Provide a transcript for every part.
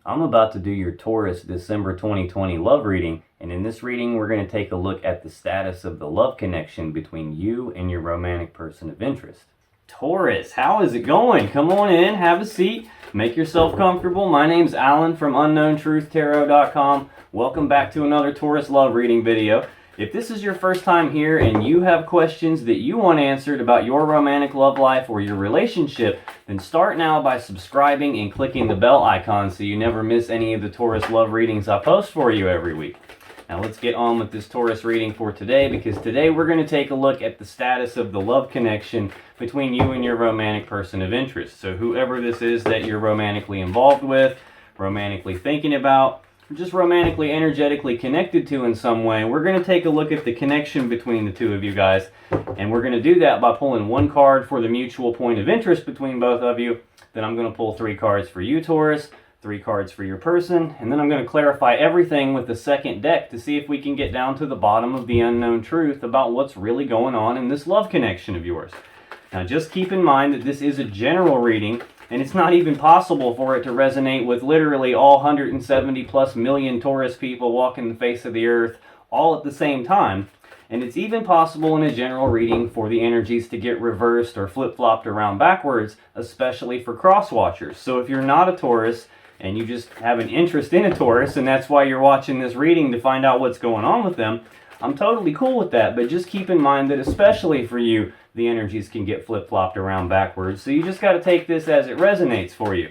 I'm about to do your Taurus December 2020 love reading, and in this reading we're going to take a look at the status of the love connection between you and your romantic person of interest. Taurus, how is it going? Come on in, have a seat, make yourself comfortable. My name's Alan from UnknownTruthTarot.com. Welcome back to another Taurus love reading video. If this is your first time here and you have questions that you want answered about your romantic love life or your relationship, then start now by subscribing and clicking the bell icon so you never miss any of the Taurus love readings I post for you every week. Now let's get on with this Taurus reading for today, because today we're going to take a look at the status of the love connection between you and your romantic person of interest. So whoever this is that you're romantically involved with, romantically thinking about, just romantically, energetically connected to in some way, we're going to take a look at the connection between the two of you guys. And we're going to do that by pulling one card for the mutual point of interest between both of you. Then I'm going to pull 3 cards for you, Taurus, 3 cards for your person. And then I'm going to clarify everything with the second deck to see if we can get down to the bottom of the unknown truth about what's really going on in this love connection of yours. Now just keep in mind that this is a general reading, and it's not even possible for it to resonate with literally all 170 plus million Taurus people walking the face of the earth all at the same time. And it's even possible in a general reading for the energies to get reversed or flip-flopped around backwards, especially for cross-watchers. So if you're not a Taurus and you just have an interest in a Taurus, and that's why you're watching this reading to find out what's going on with them, I'm totally cool with that. But just keep in mind that especially for you, the energies can get flip-flopped around backwards. So you just got to take this as it resonates for you.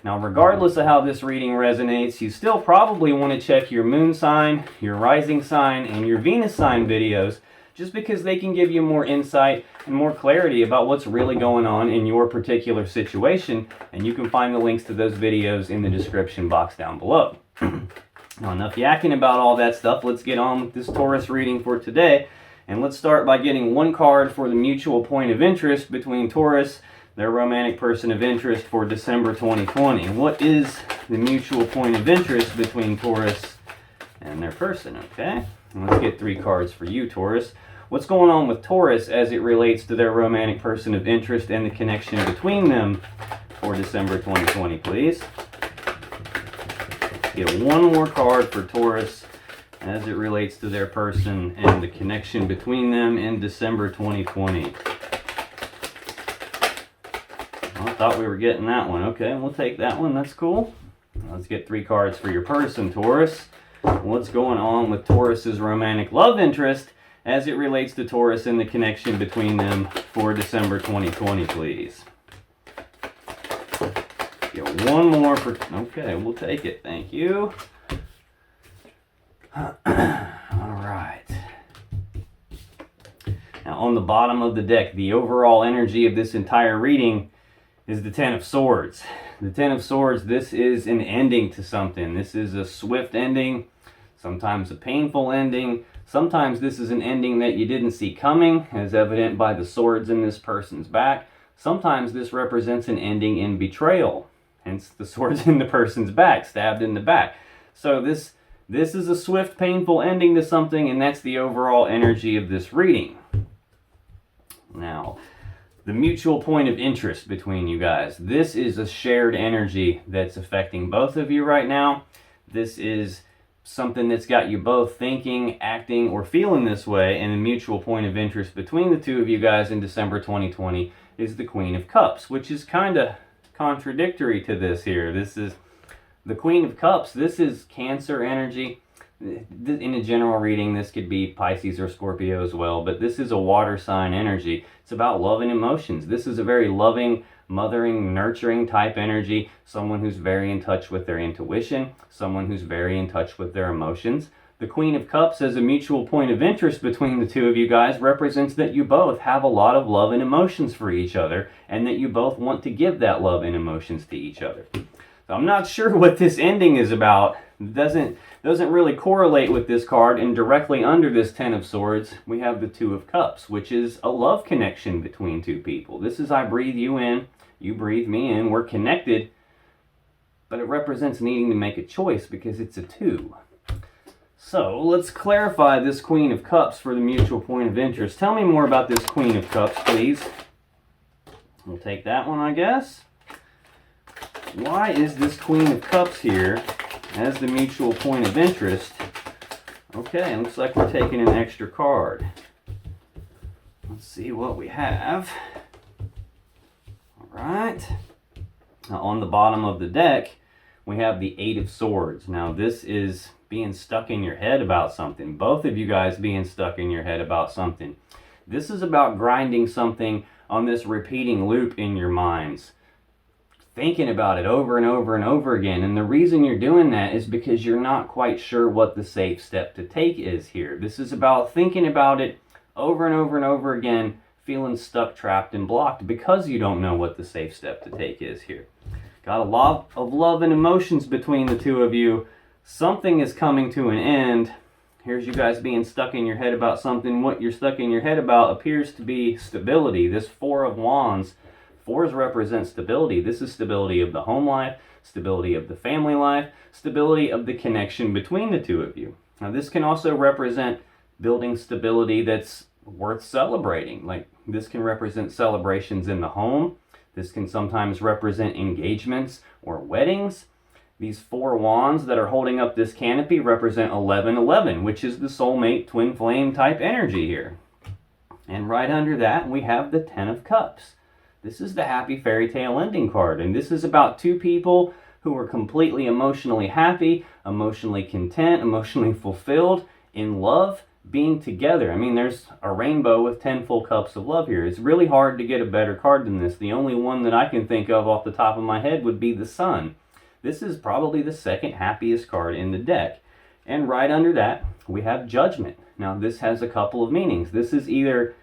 Now, regardless of how this reading resonates, you still probably want to check your moon sign, your rising sign, and your Venus sign videos, just because they can give you more insight and more clarity about what's really going on in your particular situation. And you can find the links to those videos in the description box down below. Now, enough yakking about all that stuff. Let's get on with this Taurus reading for today. And let's start by getting one card for the mutual point of interest between Taurus, their romantic person of interest, for December 2020. What is the mutual point of interest between Taurus and their person, okay? And let's get 3 cards for you, Taurus. What's going on with Taurus as it relates to their romantic person of interest and the connection between them for December 2020, please? Get one more card for Taurus as it relates to their person and the connection between them in December 2020. I thought we were getting that one. Okay, we'll take that one. That's cool. Let's get 3 cards for your person, Taurus. What's going on with Taurus's romantic love interest as it relates to Taurus and the connection between them for December 2020, please? Get one more for... Okay, we'll take it. Thank you. All right. Now, on the bottom of the deck, the overall energy of this entire reading is the 10 of Swords. The 10 of Swords, this is an ending to something. This is a swift ending, sometimes a painful ending. Sometimes this is an ending that you didn't see coming, as evident by the swords in this person's back. Sometimes this represents an ending in betrayal, hence the swords in the person's back, stabbed in the back. So this is a swift, painful ending to something, and that's the overall energy of this reading. Now, the mutual point of interest between you guys. This is a shared energy that's affecting both of you right now. This is something that's got you both thinking, acting, or feeling this way, and the mutual point of interest between the two of you guys in December 2020 is the Queen of Cups, which is kind of contradictory to this here. This is the Queen of Cups. This is Cancer energy. In a general reading, this could be Pisces or Scorpio as well, but this is a water sign energy. It's about love and emotions. This is a very loving, mothering, nurturing type energy. Someone who's very in touch with their intuition, someone who's very in touch with their emotions. The Queen of Cups as a mutual point of interest between the two of you guys represents that you both have a lot of love and emotions for each other, and that you both want to give that love and emotions to each other. So I'm not sure what this ending is about. It doesn't really correlate with this card, and directly under this 10 of Swords, we have the 2 of Cups, which is a love connection between two people. This is I breathe you in, you breathe me in, we're connected, but it represents needing to make a choice because it's a 2. So let's clarify this Queen of Cups for the mutual point of interest. Tell me more about this Queen of Cups, please. We'll take that one, I guess. why is this Queen of Cups here as the mutual point of interest? Okay, looks like we're taking an extra card. Let's see what we have. All right. Now on the bottom of the deck, we have the Eight of Swords. Now this is being stuck in your head about something. Both of you guys being stuck in your head about something. This is about grinding something on this repeating loop in your minds. Thinking about it over and over and over again. And the reason you're doing that is because you're not quite sure what the safe step to take is here. This is about thinking about it over and over and over again, feeling stuck, trapped, and blocked because you don't know what the safe step to take is here. Got a lot of love and emotions between the two of you. Something is coming to an end. Here's you guys being stuck in your head about something. What you're stuck in your head about appears to be stability. This Four of Wands. Fours represent stability. This is stability of the home life, stability of the family life, stability of the connection between the two of you. Now this can also represent building stability that's worth celebrating. Like this can represent celebrations in the home. This can sometimes represent engagements or weddings. These four wands that are holding up this canopy represent 1111, which is the soulmate twin flame type energy here. And right under that, we have the Ten of Cups. This is the happy fairy tale ending card. And this is about two people who are completely emotionally happy, emotionally content, emotionally fulfilled, in love, being together. I mean, there's a rainbow with 10 full cups of love here. It's really hard to get a better card than this. The only one that I can think of off the top of my head would be the Sun. This is probably the second happiest card in the deck. And right under that, we have Judgment. Now, this has a couple of meanings. This is either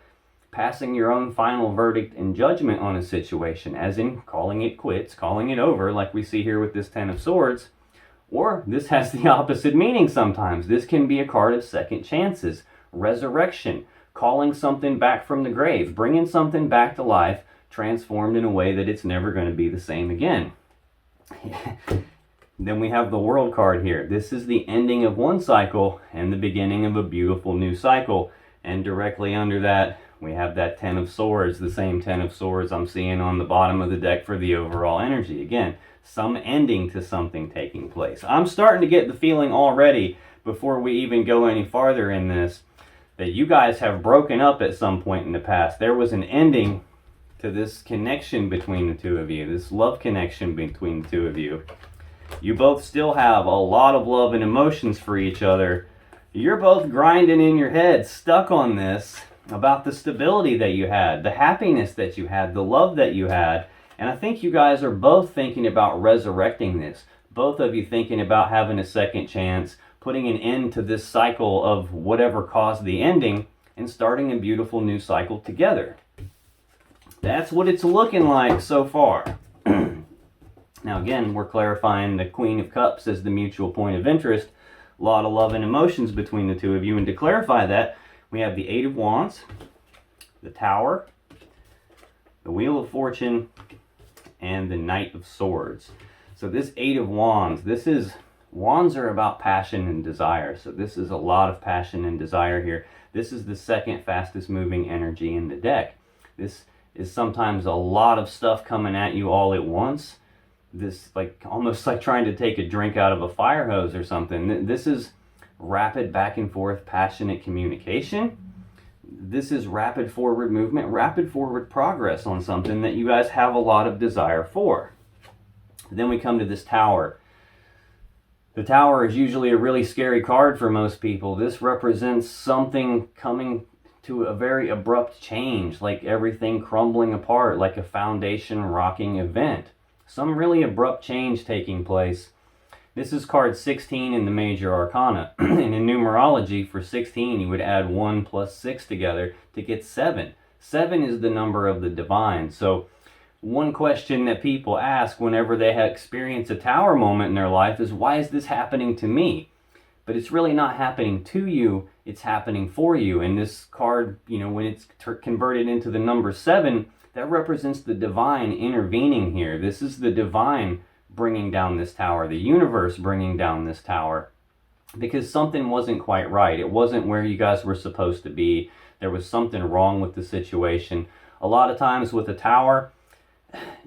passing your own final verdict and judgment on a situation, as in calling it quits, calling it over, like we see here with this Ten of Swords. Or this has the opposite meaning sometimes. This can be a card of second chances, resurrection, calling something back from the grave, bringing something back to life, transformed in a way that it's never going to be the same again. Then we have the World card here. This is the ending of one cycle and the beginning of a beautiful new cycle. And directly under that, we have that Ten of Swords, the same Ten of Swords I'm seeing on the bottom of the deck for the overall energy. Again, some ending to something taking place. I'm starting to get the feeling already, before we even go any farther in this, that you guys have broken up at some point in the past. There was an ending to this connection between the two of you, this love connection between the two of you. You both still have a lot of love and emotions for each other. You're both grinding in your head, stuck on this, about the stability that you had, the happiness that you had, the love that you had. And I think you guys are both thinking about resurrecting this. Both of you thinking about having a second chance, putting an end to this cycle of whatever caused the ending, and starting a beautiful new cycle together. That's what it's looking like so far. Now again, we're clarifying the Queen of Cups as the mutual point of interest. A lot of love and emotions between the two of you. And to clarify that, we have the Eight of Wands, the Tower, the Wheel of Fortune, and the Knight of Swords. So this Eight of Wands, wands are about passion and desire. So this is a lot of passion and desire here. This is the second fastest moving energy in the deck. This is sometimes a lot of stuff coming at you all at once. This almost like trying to take a drink out of a fire hose or something. This is rapid back and forth passionate communication. This is rapid forward movement, rapid forward progress on something that you guys have a lot of desire for. Then we come to this Tower. The Tower is usually a really scary card for most people. This represents something coming to a very abrupt change, like everything crumbling apart, like a foundation rocking event. Some really abrupt change taking place. This is card 16 in the Major Arcana. And in numerology, for 16, you would add 1 plus 6 together to get 7. 7 is the number of the divine. So one question that people ask whenever they experience a Tower moment in their life is, why is this happening to me? But it's really not happening to you, it's happening for you. And this card, when it's converted into the number 7, that represents the divine intervening here. This is the divine bringing down this tower, the universe bringing down this tower, because something wasn't quite right. It wasn't where you guys were supposed to be. There was something wrong with the situation. A lot of times with a tower,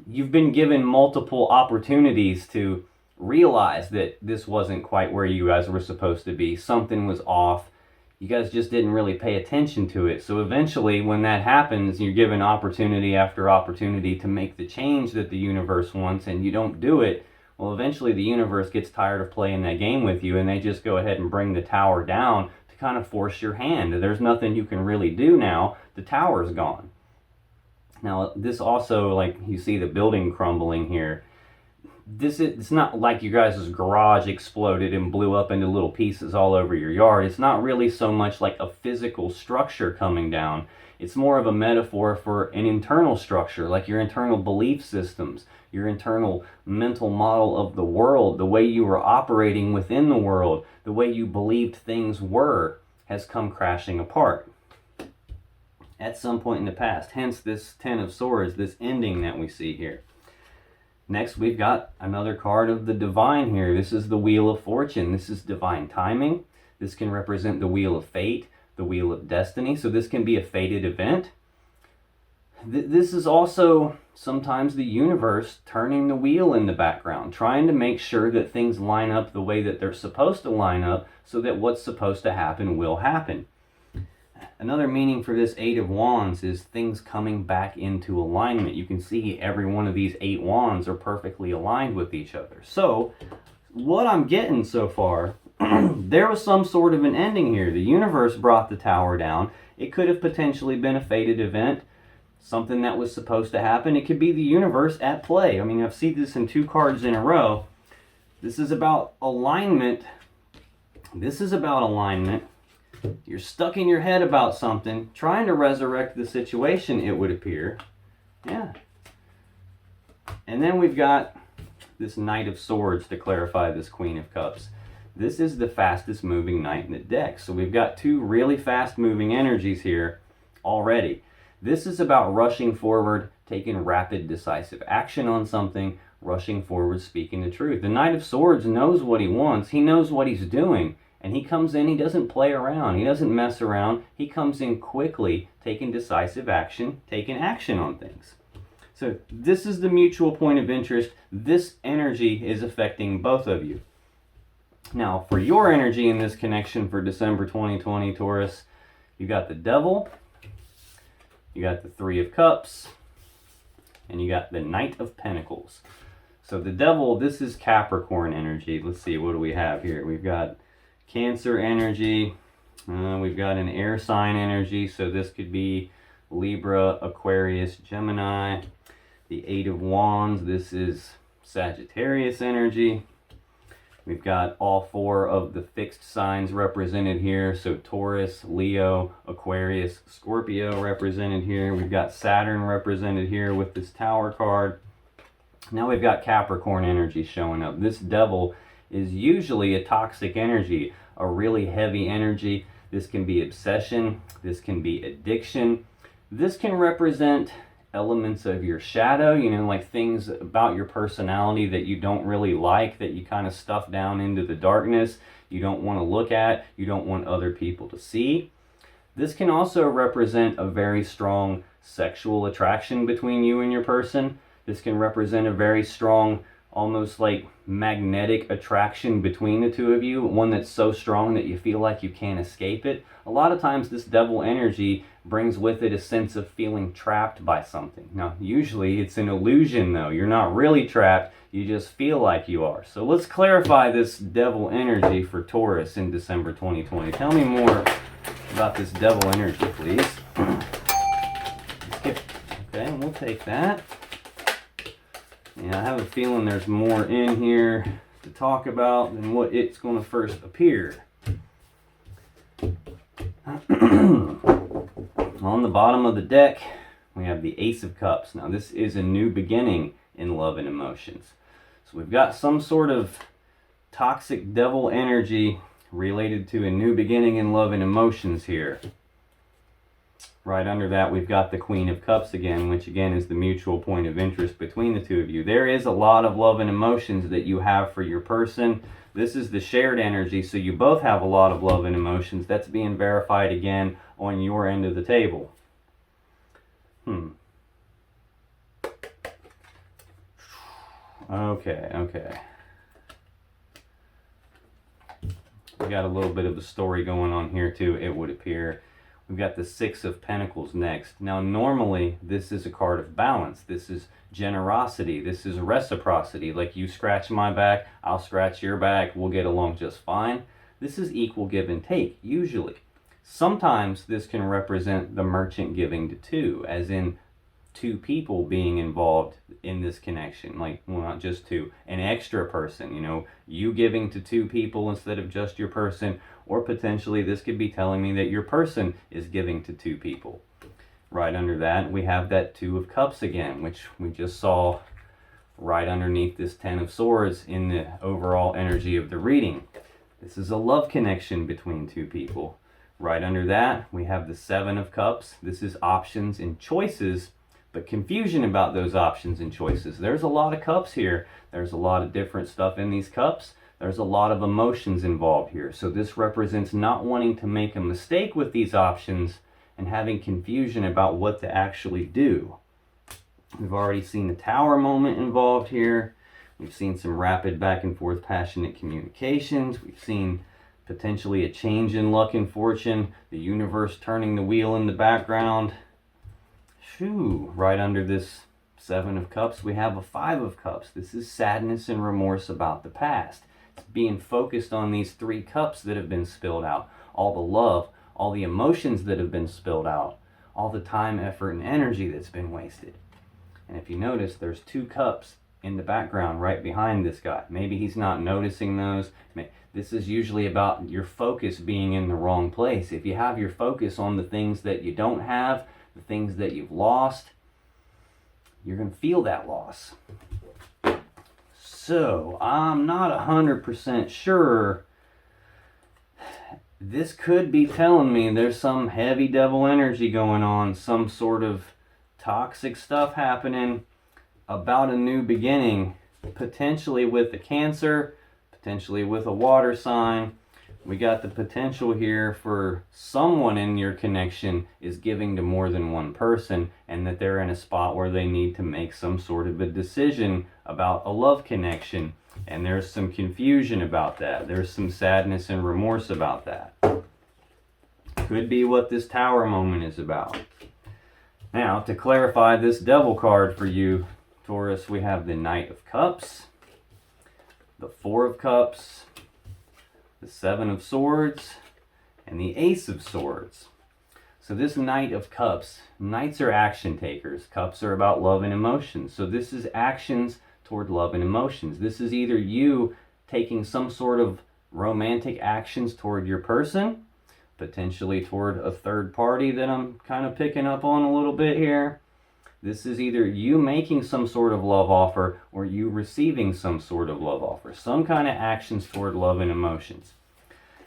you've been given multiple opportunities to realize that this wasn't quite where you guys were supposed to be. Something was off. You guys just didn't really pay attention to it. So eventually, when that happens, you're given opportunity after opportunity to make the change that the universe wants, and you don't do it. Well, eventually the universe gets tired of playing that game with you, and they just go ahead and bring the tower down to kind of force your hand. There's nothing you can really do now. The tower's gone. Now, this also, like you see the building crumbling here. It's not like you guys' garage exploded and blew up into little pieces all over your yard. It's not really so much like a physical structure coming down. It's more of a metaphor for an internal structure, like your internal belief systems, your internal mental model of the world, the way you were operating within the world, the way you believed things were, has come crashing apart at some point in the past. Hence this Ten of Swords, this ending that we see here. Next, we've got another card of the divine here. This is the Wheel of Fortune. This is divine timing. This can represent the Wheel of Fate, the Wheel of Destiny. So this can be a fated event. This is also sometimes the universe turning the wheel in the background, trying to make sure that things line up the way that they're supposed to line up so that what's supposed to happen will happen. Another meaning for this Eight of Wands is things coming back into alignment. You can see every one of these 8 wands are perfectly aligned with each other. So, what I'm getting so far, there was some sort of an ending here. The universe brought the tower down. It could have potentially been a fated event, something that was supposed to happen. It could be the universe at play. I mean, I've seen this in 2 cards in a row. This is about alignment. This is about alignment. You're stuck in your head about something, trying to resurrect the situation, it would appear. Yeah. And then we've got this Knight of Swords to clarify this Queen of Cups. This is the fastest moving knight in the deck. So we've got 2 really fast moving energies here already. This is about rushing forward, taking rapid, decisive action on something, rushing forward, speaking the truth. The Knight of Swords knows what he wants. He knows what he's doing. And he comes in, he doesn't play around, he doesn't mess around, he comes in quickly, taking decisive action, taking action on things. So this is the mutual point of interest. This energy is affecting both of you. Now, for your energy in this connection for December 2020, Taurus, you got the Devil, you got the Three of Cups, and you got the Knight of Pentacles. So the Devil, this is Capricorn energy. Let's see, what do we have here? We've got Cancer energy, we've got an air sign energy, so this could be Libra, Aquarius, Gemini. The Eight of Wands, this is Sagittarius energy. We've got all 4 of the fixed signs represented here, so Taurus, Leo, Aquarius, Scorpio represented here. We've got Saturn represented here with this Tower card. Now we've got Capricorn energy showing up. This Devil is usually a toxic energy, a really heavy energy. This can be obsession, this can be addiction. This can represent elements of your shadow, like things about your personality that you don't really like, that you kind of stuff down into the darkness, you don't want to look at, you don't want other people to see. This can also represent a very strong sexual attraction between you and your person. This can represent a very strong, almost like magnetic attraction between the 2 of you, one that's so strong that you feel like you can't escape it. A lot of times this Devil energy brings with it a sense of feeling trapped by something. Now, usually it's an illusion though. You're not really trapped, you just feel like you are. So let's clarify this Devil energy for Taurus in December 2020. Tell me more about this Devil energy, please. Okay, and we'll take that. Yeah, I have a feeling there's more in here to talk about than what it's going to first appear. On the bottom of the deck, we have the Ace of Cups. Now, this is a new beginning in love and emotions. So we've got some sort of toxic Devil energy related to a new beginning in love and emotions here. Right under that, we've got the Queen of Cups again, which again is the mutual point of interest between the 2 of you. There is a lot of love and emotions that you have for your person. This is the shared energy, so you both have a lot of love and emotions. That's being verified again on your end of the table. Okay. We got a little bit of a story going on here too, it would appear. We've got the Six of Pentacles next. Now, normally, this is a card of balance. This is generosity. This is reciprocity. Like, you scratch my back, I'll scratch your back, we'll get along just fine. This is equal give and take, usually. Sometimes this can represent the merchant giving to two, as in two people being involved in this connection. Like, well, not just two, an extra person, you know, you giving to two people instead of just your person. Or potentially this could be telling me that your person is giving to two people. Right under that, we have that Two of Cups again, which we just saw right underneath this Ten of Swords in the overall energy of the reading. This is a love connection between two people. Right under that, we have the Seven of Cups. This is options and choices, but confusion about those options and choices. There's a lot of cups here. There's a lot of different stuff in these cups. There's a lot of emotions involved here. So this represents not wanting to make a mistake with these options and having confusion about what to actually do. We've already seen the Tower moment involved here. We've seen some rapid back and forth passionate communications. We've seen potentially a change in luck and fortune, the universe turning the wheel in the background. Shoo, right under this Seven of Cups, we have a Five of Cups. This is sadness and remorse about the past. It's being focused on these three cups that have been spilled out. All the love, all the emotions that have been spilled out, all the time, effort, and energy that's been wasted. And if you notice, there's two cups in the background right behind this guy. Maybe he's not noticing those. This is usually about your focus being in the wrong place. If you have your focus on the things that you don't have, the things that you've lost, you're going to feel that loss. So, I'm not 100% sure. This could be telling me there's some heavy devil energy going on, some sort of toxic stuff happening about a new beginning, potentially with a Cancer, potentially with a water sign. We got the potential here for someone in your connection is giving to more than one person, and that they're in a spot where they need to make some sort of a decision about a love connection. And there's some confusion about that. There's some sadness and remorse about that. Could be what this Tower moment is about. Now, to clarify this Devil card for you, Taurus, we have the Knight of Cups, the Four of Cups, the Seven of Swords, and the Ace of Swords. So this Knight of Cups, Knights are action takers. Cups are about love and emotions. So this is actions toward love and emotions. This is either you taking some sort of romantic actions toward your person, potentially toward a third party that I'm kind of picking up on a little bit here. This is either you making some sort of love offer or you receiving some sort of love offer. Some kind of actions toward love and emotions.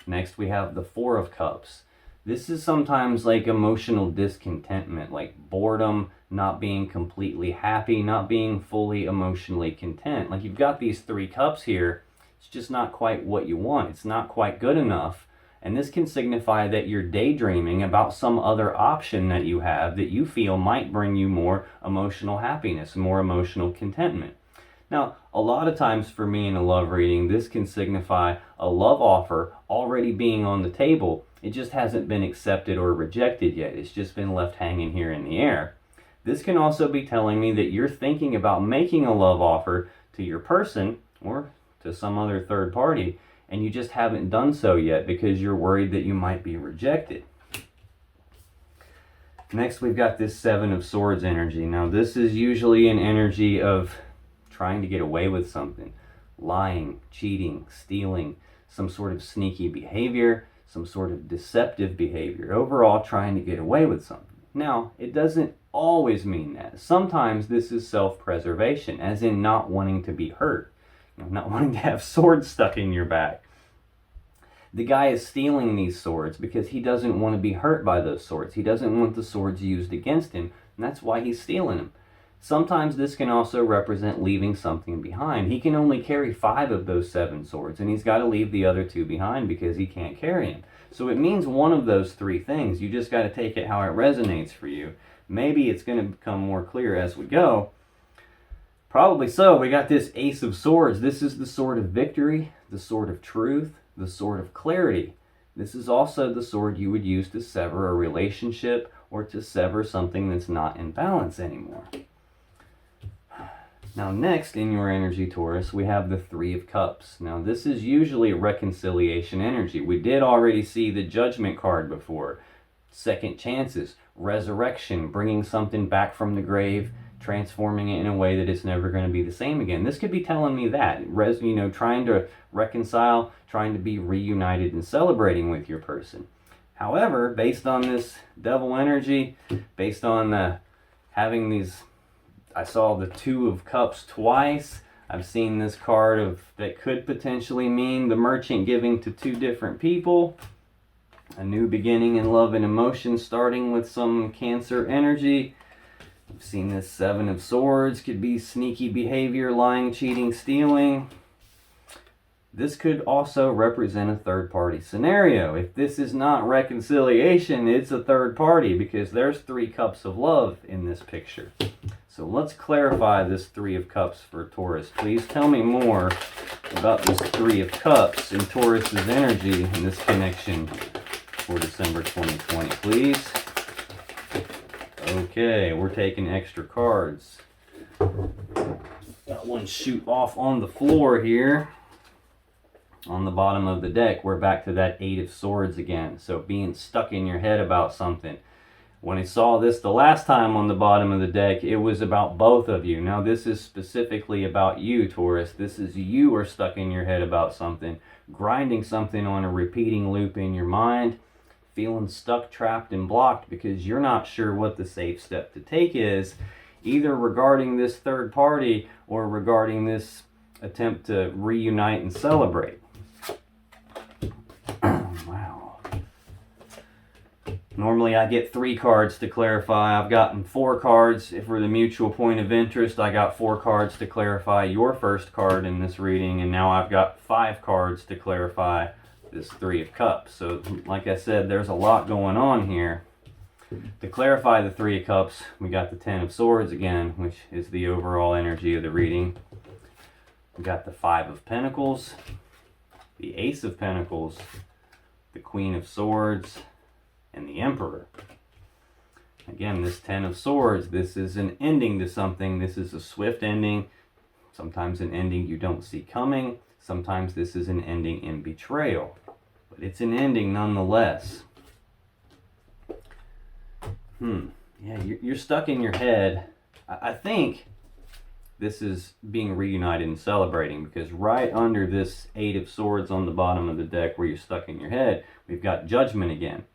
Next, we have the Four of Cups. This is sometimes like emotional discontentment, like boredom, not being completely happy, not being fully emotionally content. Like, you've got these three cups here. It's just not quite what you want. It's not quite good enough. And this can signify that you're daydreaming about some other option that you have that you feel might bring you more emotional happiness, more emotional contentment. Now, a lot of times for me in a love reading, this can signify a love offer already being on the table. It just hasn't been accepted or rejected yet. It's just been left hanging here in the air. This can also be telling me that you're thinking about making a love offer to your person or to some other third party, and you just haven't done so yet because you're worried that you might be rejected. Next, we've got this Seven of Swords energy. Now, this is usually an energy of trying to get away with something. Lying, cheating, stealing, some sort of sneaky behavior, some sort of deceptive behavior. Overall, trying to get away with something. Now, it doesn't always mean that. Sometimes this is self-preservation, as in not wanting to be hurt. Not wanting to have swords stuck in your back. The guy is stealing these swords because he doesn't want to be hurt by those swords. He doesn't want the swords used against him, and that's why he's stealing them. Sometimes this can also represent leaving something behind. He can only carry 5 of those 7 swords, and he's got to leave the other 2 behind because he can't carry them. So it means one of those 3 things. You just got to take it how it resonates for you. Maybe it's going to become more clear as we go. Probably so. We got this Ace of Swords. This is the sword of victory, the sword of truth, the sword of clarity. This is also the sword you would use to sever a relationship or to sever something that's not in balance anymore. Now next in your energy, Taurus, we have the Three of Cups. Now this is usually reconciliation energy. We did already see the Judgment card before. Second chances, resurrection, bringing something back from the grave, transforming it in a way that it's never going to be the same again. This could be telling me that, trying to reconcile, trying to be reunited and celebrating with your person. However, based on this devil energy, based on having these, I saw the Two of Cups twice. I've seen this card that could potentially mean the merchant giving to two different people. A new beginning in love and emotion starting with some Cancer energy. I've seen this Seven of Swords, could be sneaky behavior, lying, cheating, stealing. This could also represent a third party scenario. If this is not reconciliation, it's a third party because there's 3 cups of love in this picture. So let's clarify this Three of Cups for Taurus. Please tell me more about this Three of Cups in Taurus's energy in this connection for December 2020, please. Okay, we're taking extra cards. Got one shoot off on the floor here. On the bottom of the deck, we're back to that Eight of Swords again. So being stuck in your head about something. When I saw this the last time on the bottom of the deck, it was about both of you. Now this is specifically about you, Taurus. This is you are stuck in your head about something, grinding something on a repeating loop in your mind, feeling stuck, trapped, and blocked because you're not sure what the safe step to take is, either regarding this third party or regarding this attempt to reunite and celebrate. Wow. Normally I get 3 cards to clarify. I've gotten 4 cards for the mutual point of interest. I got 4 cards to clarify your first card in this reading, and now I've got 5 cards to clarify this Three of Cups. So like I said, there's a lot going on here. To clarify the Three of Cups, we got the Ten of Swords again, which is the overall energy of the reading. We got the Five of Pentacles, the Ace of Pentacles, the Queen of Swords, and the Emperor. Again, this Ten of Swords, this is an ending to something. This is a swift ending. Sometimes an ending you don't see coming. Sometimes this is an ending in betrayal. But it's an ending nonetheless. Yeah, you're stuck in your head. I think this is being reunited and celebrating, because right under this Eight of Swords on the bottom of the deck where you're stuck in your head, we've got Judgment again.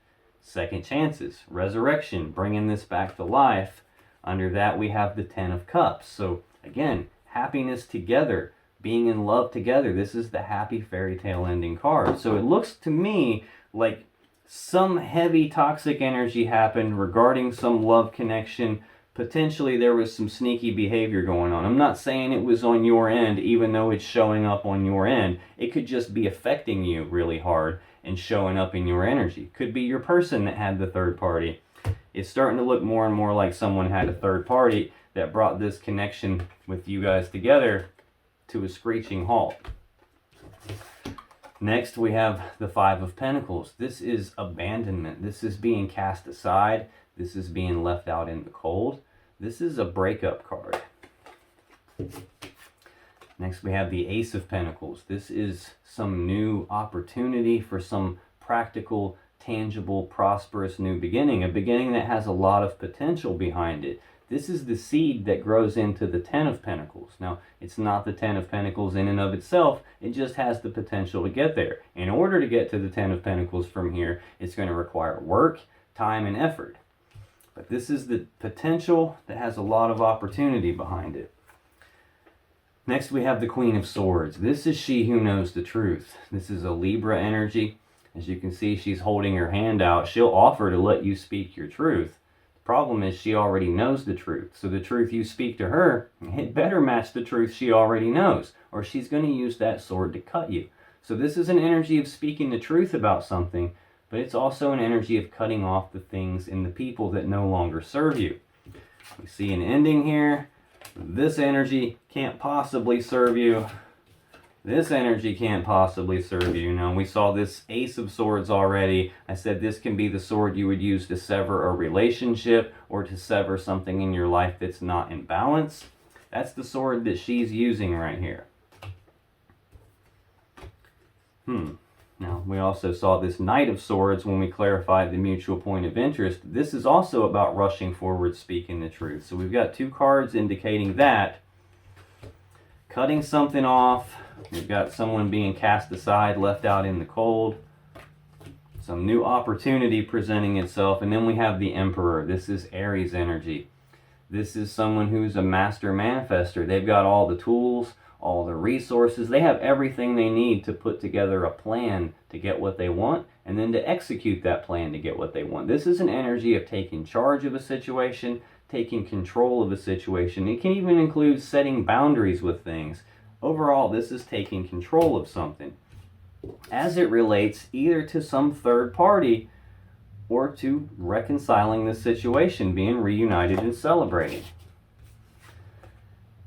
Second chances, resurrection, bringing this back to life. Under that we have the Ten of Cups. So again, happiness together, being in love together. This is the happy fairy tale ending card. So it looks to me like some heavy toxic energy happened regarding some love connection. Potentially there was some sneaky behavior going on. I'm not saying it was on your end, even though it's showing up on your end. It could just be affecting you really hard and showing up in your energy. Could be your person that had the third party. It's starting to look more and more like someone had a third party that brought this connection with you guys together to a screeching halt. Next, we have the Five of Pentacles. This is abandonment. This is being cast aside. This is being left out in the cold. This is a breakup card. Next, we have the Ace of Pentacles. This is some new opportunity for some practical, tangible, prosperous new beginning. A beginning that has a lot of potential behind it. This is the seed that grows into the Ten of Pentacles. Now, it's not the Ten of Pentacles in and of itself. It just has the potential to get there. In order to get to the Ten of Pentacles from here, it's going to require work, time, and effort. But this is the potential that has a lot of opportunity behind it. Next, we have the Queen of Swords. This is she who knows the truth. This is a Libra energy. As you can see, she's holding her hand out. She'll offer to let you speak your truth. Problem is she already knows the truth. So the truth you speak to her, it better match the truth she already knows, or she's going to use that sword to cut you. So this is an energy of speaking the truth about something, but it's also an energy of cutting off the things and the people that no longer serve you. We see an ending here. This energy can't possibly serve you. This energy can't possibly serve you. Now, we saw this Ace of Swords already. I said this can be the sword you would use to sever a relationship or to sever something in your life that's not in balance. That's the sword that she's using right here. Now, we also saw this Knight of Swords when we clarified the mutual point of interest. This is also about rushing forward, speaking the truth. So we've got two cards indicating that. Cutting something off. We've got someone being cast aside, left out in the cold. Some new opportunity presenting itself. And then we have the Emperor. This is Aries energy. This is someone who's a master manifester. They've got all the tools, all the resources. They have everything they need to put together a plan to get what they want and then to execute that plan to get what they want. This is an energy of taking charge of a situation, taking control of a situation. It can even include setting boundaries with things. Overall, this is taking control of something as it relates either to some third party or to reconciling the situation, being reunited and celebrating.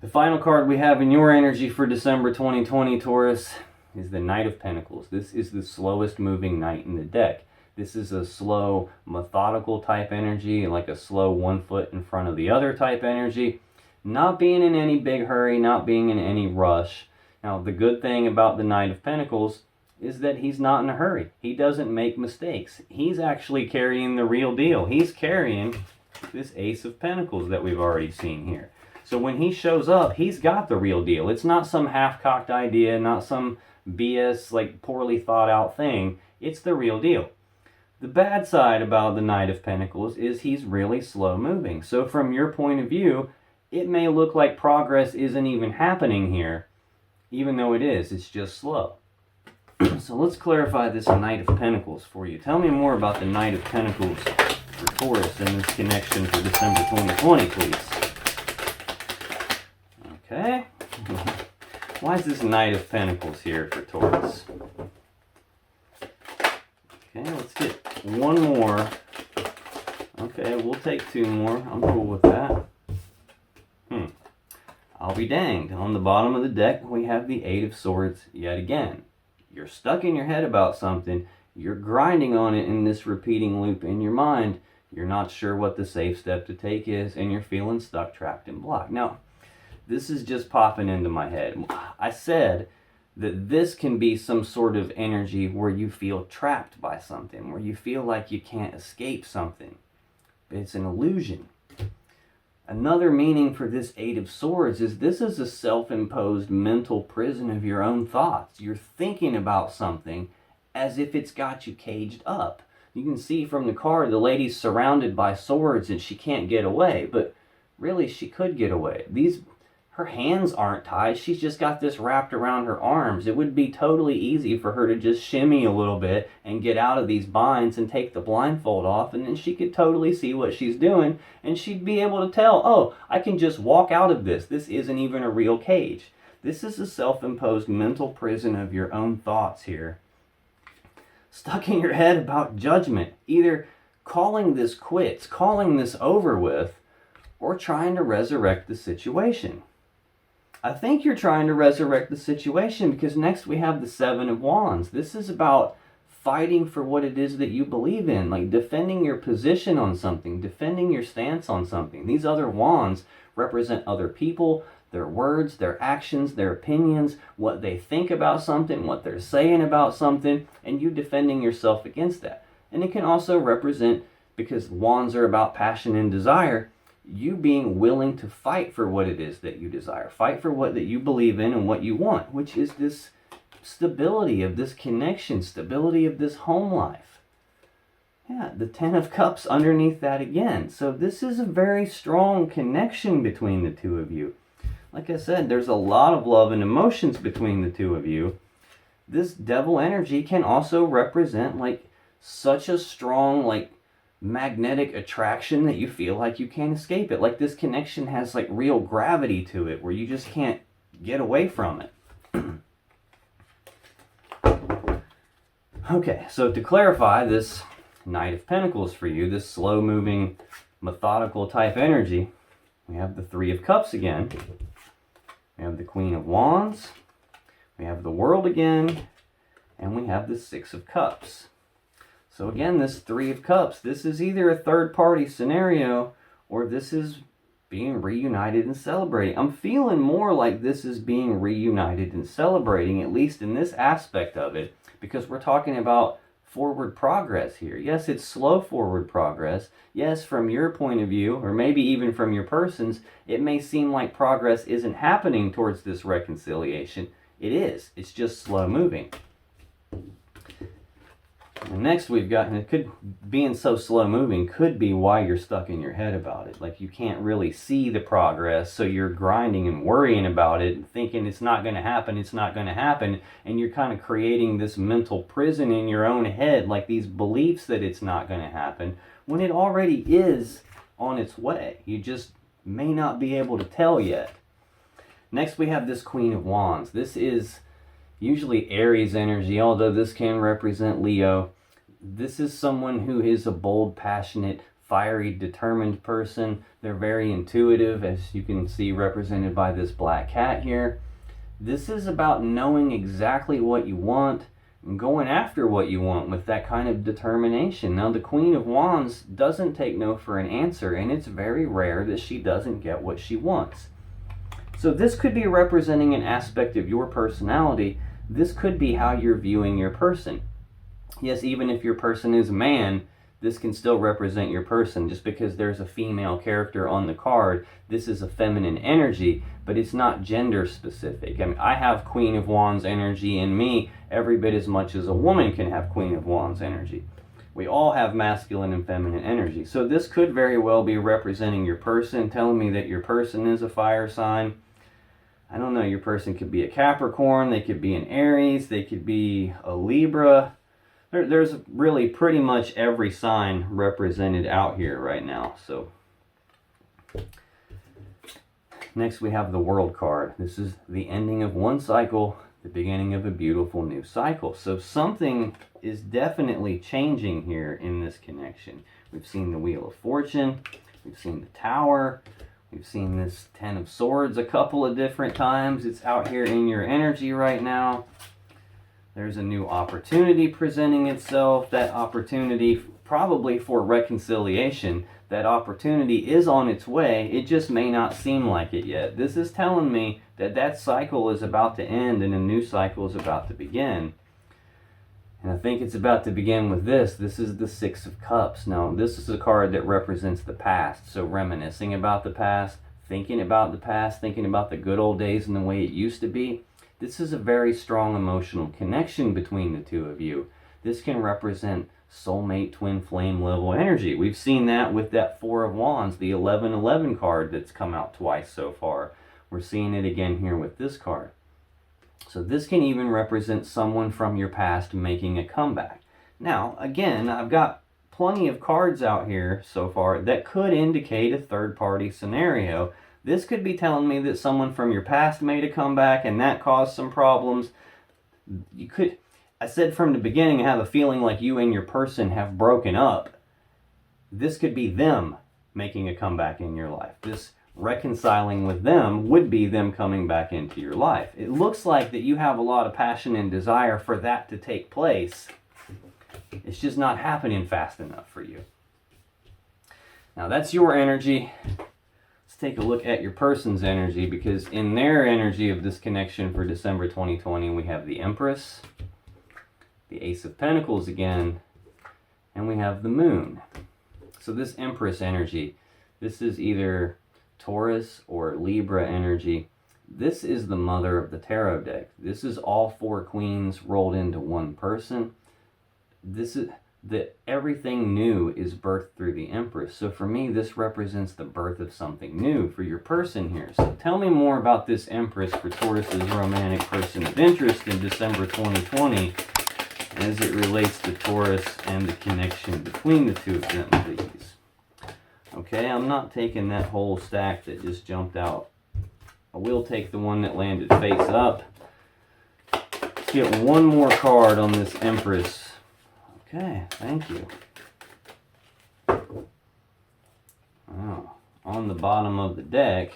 The final card we have in your energy for December 2020, Taurus, is the Knight of Pentacles. This is the slowest moving knight in the deck. This is a slow, methodical type energy, like a slow 1 foot in front of the other type energy. Not being in any big hurry, not being in any rush. Now, the good thing about the Knight of Pentacles is that he's not in a hurry. He doesn't make mistakes. He's actually carrying the real deal. He's carrying this Ace of Pentacles that we've already seen here. So when he shows up, he's got the real deal. It's not some half-cocked idea, not some BS, like poorly thought out thing. It's the real deal. The bad side about the Knight of Pentacles is he's really slow moving. So from your point of view, it may look like progress isn't even happening here, even though it is. It's just slow. So let's clarify this Knight of Pentacles for you. Tell me more about the Knight of Pentacles for Taurus and this connection for December 2020, please. Okay. Why is this Knight of Pentacles here for Taurus? Okay, let's get one more. Okay, we'll take two more. I'm cool with that. I'll be danged. On the bottom of the deck, we have the Eight of Swords yet again. You're stuck in your head about something. You're grinding on it in this repeating loop in your mind. You're not sure what the safe step to take is, and you're feeling stuck, trapped, and blocked. Now, this is just popping into my head. I said that this can be some sort of energy where you feel trapped by something, where you feel like you can't escape something. It's an illusion. Another meaning for this Eight of Swords is this is a self-imposed mental prison of your own thoughts. You're thinking about something as if it's got you caged up. You can see from the card the lady's surrounded by swords and she can't get away, but really she could get away. Her hands aren't tied. She's just got this wrapped around her arms. It would be totally easy for her to just shimmy a little bit and get out of these binds and take the blindfold off, and then she could totally see what she's doing, and she'd be able to tell, oh, I can just walk out of this. This isn't even a real cage. This is a self-imposed mental prison of your own thoughts here. Stuck in your head about judgment, either calling this quits, calling this over with, or trying to resurrect the situation. I think you're trying to resurrect the situation because next we have the Seven of Wands. This is about fighting for what it is that you believe in, like defending your position on something, defending your stance on something. These other wands represent other people, their words, their actions, their opinions, what they think about something, what they're saying about something, and you defending yourself against that. And it can also represent, because wands are about passion and desire, you being willing to fight for what it is that you desire. Fight for what that you believe in and what you want, which is this stability of this connection, stability of this home life. Yeah, the Ten of Cups underneath that again. So this is a very strong connection between the two of you. Like I said, there's a lot of love and emotions between the two of you. This devil energy can also represent like such a strong like magnetic attraction that you feel like you can't escape it. Like this connection has like real gravity to it where you just can't get away from it. Okay, so to clarify this Knight of Pentacles for you, this slow moving, methodical type energy, We have the Three of Cups again. We have the Queen of Wands. We have the World again. And we have the Six of Cups. So again, this Three of Cups, this is either a third-party scenario or this is being reunited and celebrating. I'm feeling more like this is being reunited and celebrating, at least in this aspect of it, because we're talking about forward progress here. Yes, it's slow forward progress. Yes, from your point of view, or maybe even from your person's, it may seem like progress isn't happening towards this reconciliation. It is. It's just slow moving. And next we've got, and it could, being so slow moving could be why you're stuck in your head about it. Like you can't really see the progress, so you're grinding and worrying about it and thinking it's not going to happen, it's not going to happen, and you're kind of creating this mental prison in your own head, like these beliefs that it's not going to happen, when it already is on its way. You just may not be able to tell yet. Next we have this Queen of Wands. This is usually Aries energy, although this can represent Leo. This is someone who is a bold, passionate, fiery, determined person. They're very intuitive, as you can see represented by this black cat here. This is about knowing exactly what you want and going after what you want with that kind of determination. Now, the Queen of Wands doesn't take no for an answer, and it's very rare that she doesn't get what she wants. So this could be representing an aspect of your personality. This could be how you're viewing your person. Yes, even if your person is a man, this can still represent your person. Just because there's a female character on the card, this is a feminine energy, but it's not gender specific. I mean, I have Queen of Wands energy in me every bit as much as a woman can have Queen of Wands energy. We all have masculine and feminine energy. So this could very well be representing your person, telling me that your person is a fire sign. I don't know, your person could be a Capricorn, they could be an Aries, they could be a Libra. There's really pretty much every sign represented out here right now. So next we have the World card. This is the ending of one cycle, the beginning of a beautiful new cycle. So something is definitely changing here in this connection. We've seen the Wheel of Fortune, we've seen the Tower, we've seen this Ten of Swords a couple of different times. It's out here in your energy right now. There's a new opportunity presenting itself. That opportunity probably for reconciliation. That opportunity is on its way. It just may not seem like it yet. This is telling me that that cycle is about to end and a new cycle is about to begin. And I think it's about to begin with this. This is the Six of Cups. Now, this is a card that represents the past. So reminiscing about the past, thinking about the past, thinking about the good old days and the way it used to be. This is a very strong emotional connection between the two of you. This can represent soulmate, twin flame level energy. We've seen that with that Four of Wands, the 1111 card that's come out twice so far. We're seeing it again here with this card. So this can even represent someone from your past making a comeback. Now, again, I've got plenty of cards out here so far that could indicate a third-party scenario. This could be telling me that someone from your past made a comeback and that caused some problems. I said from the beginning, I have a feeling like you and your person have broken up. This could be them making a comeback in your life. This reconciling with them would be them coming back into your life. It looks like that you have a lot of passion and desire for that to take place. It's just not happening fast enough for you. Now that's your energy. Let's take a look at your person's energy, because in their energy of this connection for December 2020, we have the Empress, the Ace of Pentacles again, and we have the Moon. So this Empress energy, this is either Taurus or Libra energy. This is the mother of the tarot deck. This is all four queens rolled into one person. This is that everything new is birthed through the Empress. So for me, this represents the birth of something new for your person here. So tell me more about this Empress for Taurus's romantic person of interest in December 2020 as it relates to Taurus and the connection between the two of them, please. Okay, I'm not taking that whole stack that just jumped out. I will take the one that landed face up. Let's get one more card on this Empress. Okay, thank you. Oh, on the bottom of the deck,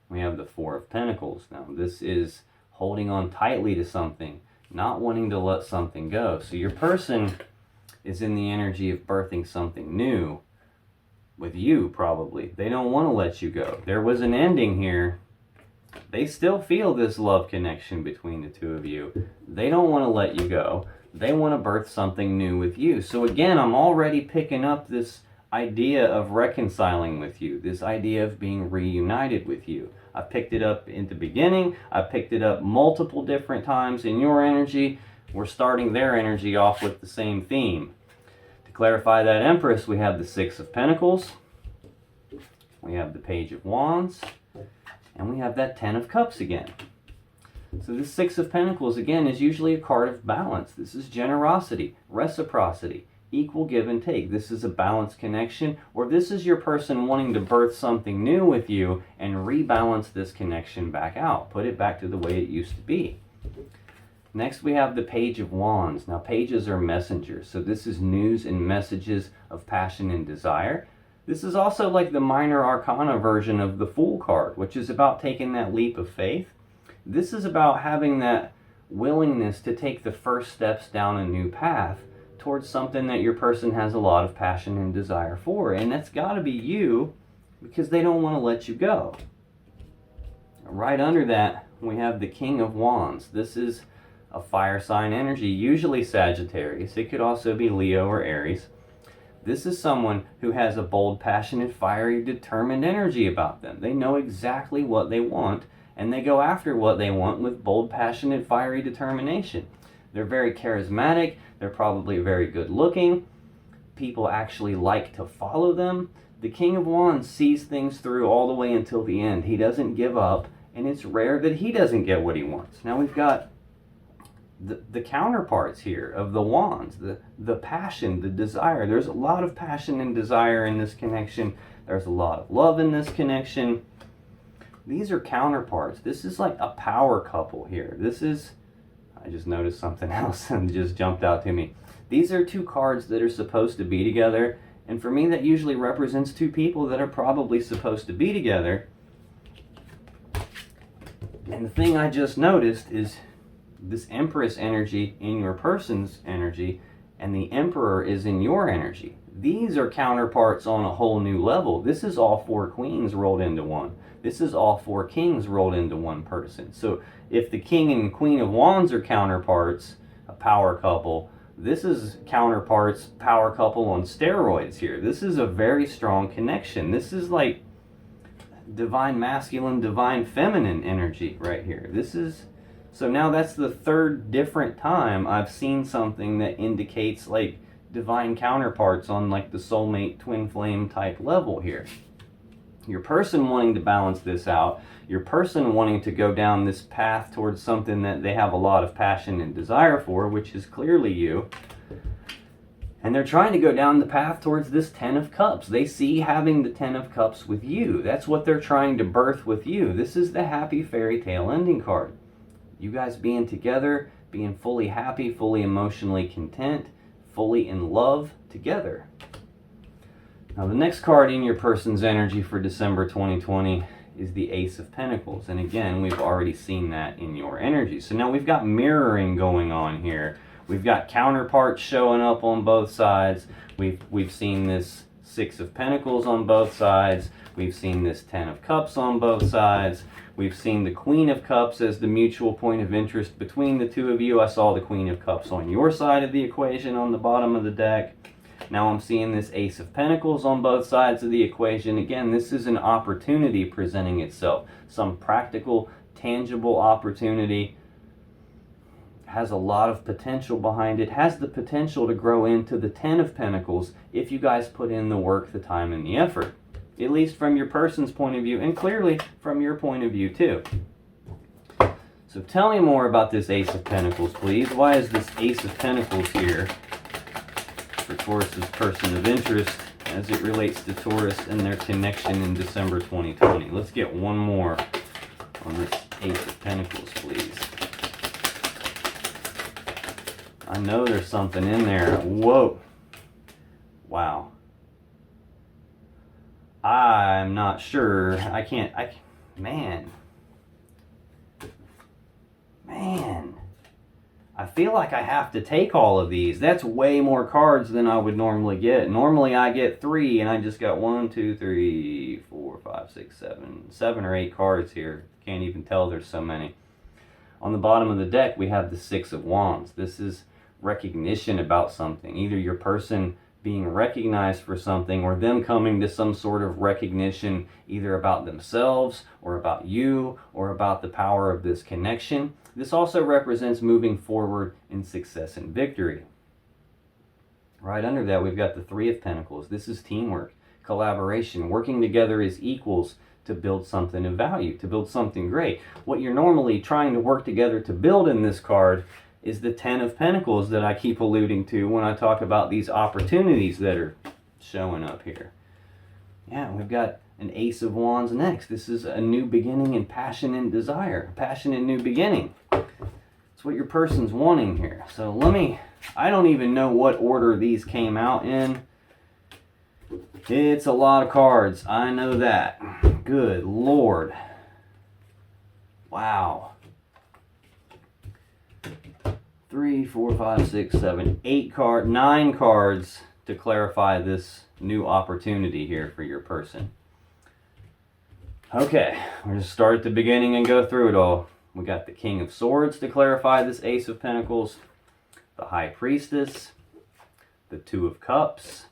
we have the Four of Pentacles. Now, this is holding on tightly to something, not wanting to let something go. So your person is in the energy of birthing something new with you, probably. They don't want to let you go. There was an ending here. They still feel this love connection between the two of you. They don't want to let you go. They want to birth something new with you. So again, I'm already picking up this idea of reconciling with you, this idea of being reunited with you. I picked it up in the beginning. I picked it up multiple different times in your energy. We're starting their energy off with the same theme. To clarify that Empress, we have the Six of Pentacles. We have the Page of Wands. And we have that Ten of Cups again. So this Six of Pentacles, again, is usually a card of balance. This is generosity, reciprocity, equal give and take. This is a balanced connection, or this is your person wanting to birth something new with you and rebalance this connection back out. Put it back to the way it used to be. Next, we have the Page of Wands. Now, pages are messengers, so this is news and messages of passion and desire. This is also like the minor arcana version of the Fool card, which is about taking that leap of faith. This is about having that willingness to take the first steps down a new path towards something that your person has a lot of passion and desire for. And that's got to be you, because they don't want to let you go. Right under that, we have the King of Wands. This is a fire sign energy, usually Sagittarius. It could also be Leo or Aries. This is someone who has a bold, passionate, fiery, determined energy about them. They know exactly what they want, and they go after what they want with bold, passionate, fiery determination. They're very charismatic. They're probably very good looking. People actually like to follow them. The King of Wands sees things through all the way until the end. He doesn't give up, and it's rare that he doesn't get what he wants. Now we've got the counterparts here of the wands, the passion, the desire. There's a lot of passion and desire in this connection. There's a lot of love in this connection. These are counterparts. This is like a power couple here. This is, I just noticed something else and just jumped out to me. These are two cards that are supposed to be together, and for me that usually represents two people that are probably supposed to be together. And the thing I just noticed is this Empress energy in your person's energy, and the Emperor is in your energy. These are counterparts on a whole new level. This is all four queens rolled into one. This is all four kings rolled into one person. So if the King and Queen of Wands are counterparts, a power couple, this is counterparts, power couple on steroids here. This is a very strong connection. This is like divine masculine, divine feminine energy right here. This is, so now that's the third different time I've seen something that indicates like divine counterparts on like the soulmate twin flame type level here. Your person wanting to balance this out, your person wanting to go down this path towards something that they have a lot of passion and desire for, which is clearly you. And they're trying to go down the path towards this Ten of Cups. They see having the Ten of Cups with you. That's what they're trying to birth with you. This is the happy fairy tale ending card. You guys being together, being fully happy, fully emotionally content, fully in love together. Now the next card in your person's energy for December 2020 is the Ace of Pentacles. And again, we've already seen that in your energy. So now we've got mirroring going on here. We've got counterparts showing up on both sides. We've seen this Six of Pentacles on both sides. We've seen this Ten of Cups on both sides. We've seen the Queen of Cups as the mutual point of interest between the two of you. I saw the Queen of Cups on your side of the equation on the bottom of the deck. Now I'm seeing this Ace of Pentacles on both sides of the equation. Again, this is an opportunity presenting itself. Some practical, tangible opportunity. Has a lot of potential behind it. Has the potential to grow into the Ten of Pentacles if you guys put in the work, the time, and the effort. At least from your person's point of view, and clearly from your point of view too. So tell me more about this Ace of Pentacles, please. Why is this Ace of Pentacles here for Taurus's person of interest as it relates to Taurus and their connection in December 2020? Let's get one more on this Ace of Pentacles, please. I know there's something in there. Whoa. Wow. I'm not sure. Man. I feel like I have to take all of these. That's way more cards than I would normally get. Normally I get 3 and I just got 1, 2, 3, 4, 5, 6, 7 or 8 cards here. Can't even tell there's so many. On the bottom of the deck we have the 6 of Wands. This is recognition about something. Either your person being recognized for something or them coming to some sort of recognition either about themselves or about you or about the power of this connection. This also represents moving forward in success and victory. Right under that we've got the 3 of Pentacles. This is teamwork, collaboration, working together as equals to build something of value, to build something great. What you're normally trying to work together to build in this card is the 10 of Pentacles that I keep alluding to when I talk about these opportunities that are showing up here. Yeah, we've got an Ace of Wands next. This is a new beginning and passion and desire. Passion and new beginning. It's what your person's wanting here. So I don't even know what order these came out in. It's a lot of cards. I know that. Good Lord. Wow. 3, 4, 5, 6, 7, 9 cards to clarify this new opportunity here for your person. Okay, we're going to start at the beginning and go through it all. We got the King of Swords to clarify this Ace of Pentacles, the High Priestess, the 2 of Cups.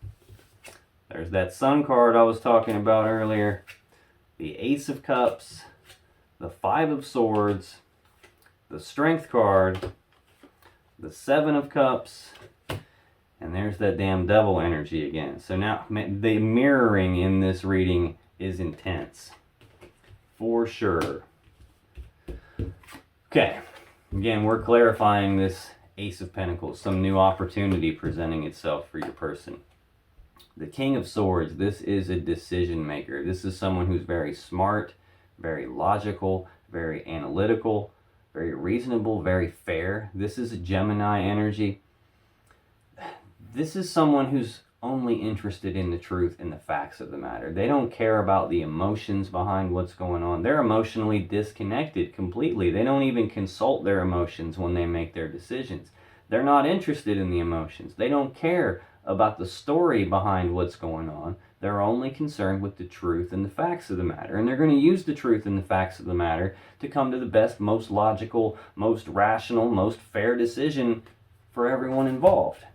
There's that Sun card I was talking about earlier, the Ace of Cups, the 5 of Swords, the Strength card, the 7 of Cups, and there's that damn Devil energy again. So now the mirroring in this reading is intense. For sure. Okay, again, we're clarifying this Ace of Pentacles, some new opportunity presenting itself for your person. The King of Swords, this is a decision maker. This is someone who's very smart, very logical, very analytical, very reasonable, very fair. This is a Gemini energy. This is someone who's only interested in the truth and the facts of the matter. They don't care about the emotions behind what's going on. They're emotionally disconnected completely. They don't even consult their emotions when they make their decisions. They're not interested in the emotions. They don't care about the story behind what's going on. They're only concerned with the truth and the facts of the matter. And they're going to use the truth and the facts of the matter to come to the best, most logical, most rational, most fair decision for everyone involved.